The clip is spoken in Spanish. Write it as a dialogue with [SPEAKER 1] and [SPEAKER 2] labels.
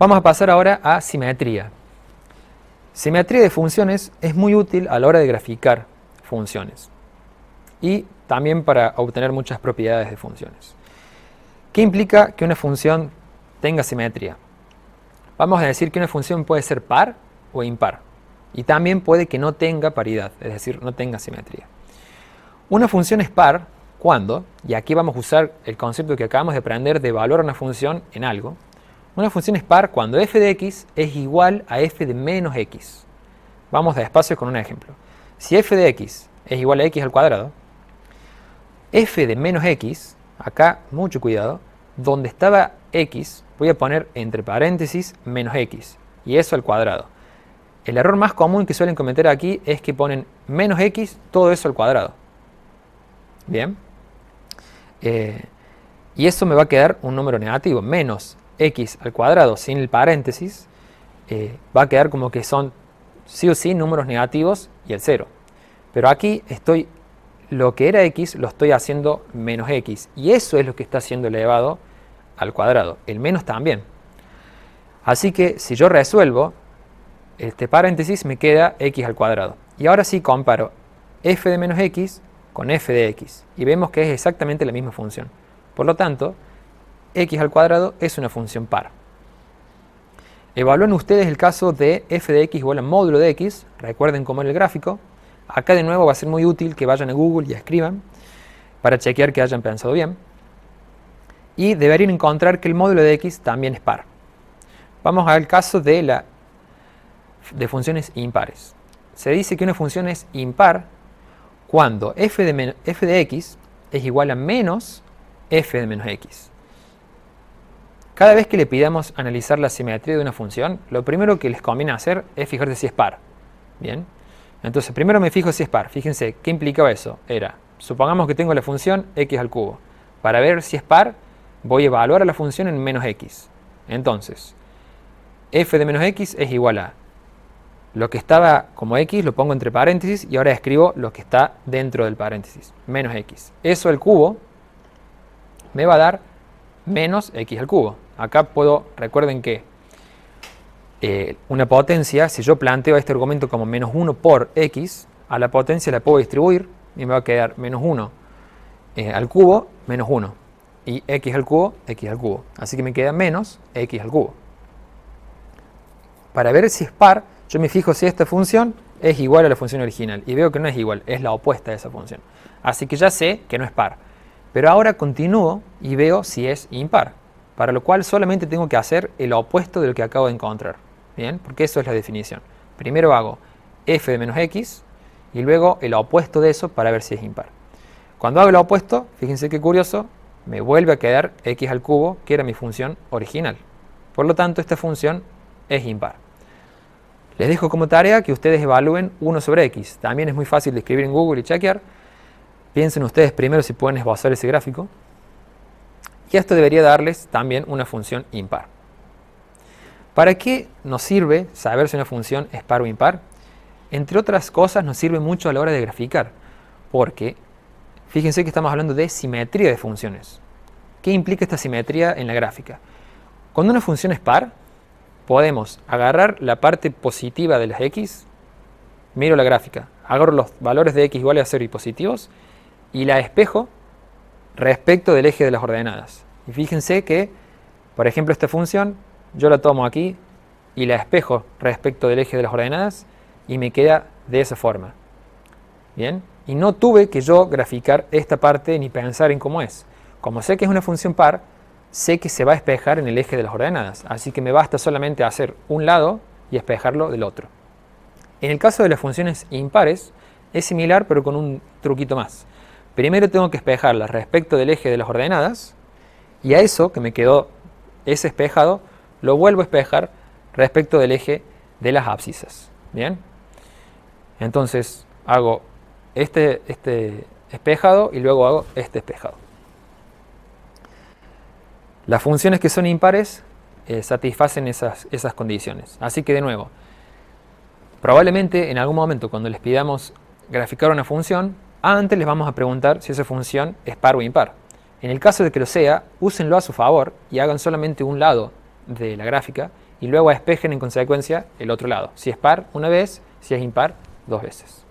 [SPEAKER 1] Vamos a pasar ahora a simetría. Simetría de funciones es muy útil a la hora de graficar funciones y también para obtener muchas propiedades de funciones. ¿Qué implica que una función tenga simetría? Vamos a decir que una función puede ser par o impar y también puede que no tenga paridad, es decir, no tenga simetría. Una función es par cuando, y aquí vamos a usar el concepto que acabamos de aprender de evaluar una función en algo. Una función es par cuando f de x es igual a f de menos x. Vamos despacio con un ejemplo. Si f de x es igual a x al cuadrado, f de menos x, acá mucho cuidado, donde estaba x, voy a poner entre paréntesis menos x, y eso al cuadrado. El error más común que suelen cometer aquí es que ponen menos x, todo eso al cuadrado. Bien. Y eso me va a quedar un número negativo, menos x al cuadrado sin el paréntesis, va a quedar como que son sí o sí números negativos y el 0. Pero aquí estoy, lo que era x lo estoy haciendo menos x, y eso es lo que está siendo elevado al cuadrado, el menos también. Así que si yo resuelvo este paréntesis me queda x al cuadrado. Y ahora sí comparo f de menos x con f de x, y vemos que es exactamente la misma función. Por lo tanto, x al cuadrado es una función par. Evalúen ustedes el caso de f de x igual a módulo de x, recuerden cómo era el gráfico. Acá de nuevo va a ser muy útil que vayan a Google y escriban para chequear que hayan pensado bien. Y deberían encontrar que el módulo de x también es par. Vamos al caso de funciones impares. Se dice que una función es impar cuando f de x es igual a menos f de menos x. Cada vez que le pidamos analizar la simetría de una función, lo primero que les conviene hacer es fijarse si es par. Bien. Entonces, primero me fijo si es par. Fíjense, ¿qué implicaba eso? Era, supongamos que tengo la función x al cubo. Para ver si es par, voy a evaluar a la función en menos x. Entonces, f de menos x es igual a lo que estaba como x, lo pongo entre paréntesis, y ahora escribo lo que está dentro del paréntesis, menos x. Eso al cubo me va a dar menos x al cubo. Acá puedo, recuerden que una potencia, si yo planteo este argumento como menos 1 por x, a la potencia la puedo distribuir y me va a quedar menos 1 al cubo, menos 1. Y x al cubo, x al cubo. Así que me queda menos x al cubo. Para ver si es par, yo me fijo si esta función es igual a la función original. Y veo que no es igual, es la opuesta de esa función. Así que ya sé que no es par. Pero ahora continúo y veo si es impar. Para lo cual solamente tengo que hacer el opuesto de lo que acabo de encontrar. ¿Bien? Porque eso es la definición. Primero hago f de menos x y luego el opuesto de eso para ver si es impar. Cuando hago el opuesto, fíjense qué curioso, me vuelve a quedar x al cubo, que era mi función original. Por lo tanto, esta función es impar. Les dejo como tarea que ustedes evalúen 1 sobre x. También es muy fácil de escribir en Google y chequear. Piensen ustedes primero si pueden esbozar ese gráfico. Y esto debería darles también una función impar. ¿Para qué nos sirve saber si una función es par o impar? Entre otras cosas nos sirve mucho a la hora de graficar. Porque fíjense que estamos hablando de simetría de funciones. ¿Qué implica esta simetría en la gráfica? Cuando una función es par, podemos agarrar la parte positiva de las x, miro la gráfica, agarro los valores de x iguales a 0 y positivos, y la espejo respecto del eje de las ordenadas. Y fíjense que, por ejemplo, esta función, yo la tomo aquí y la espejo respecto del eje de las ordenadas y me queda de esa forma. ¿Bien? Y no tuve que yo graficar esta parte ni pensar en cómo es. Como sé que es una función par, sé que se va a espejar en el eje de las ordenadas. Así que me basta solamente hacer un lado y espejarlo del otro. En el caso de las funciones impares, es similar pero con un truquito más. Primero tengo que espejarlas respecto del eje de las ordenadas, y a eso que me quedó ese espejado, lo vuelvo a espejar respecto del eje de las abscisas. ¿Bien? Entonces hago este espejado y luego hago este espejado. Las funciones que son impares satisfacen esas condiciones. Así que de nuevo, probablemente en algún momento cuando les pidamos graficar una función, antes les vamos a preguntar si esa función es par o impar. En el caso de que lo sea, úsenlo a su favor y hagan solamente un lado de la gráfica y luego despejen en consecuencia el otro lado. Si es par, una vez, si es impar, dos veces.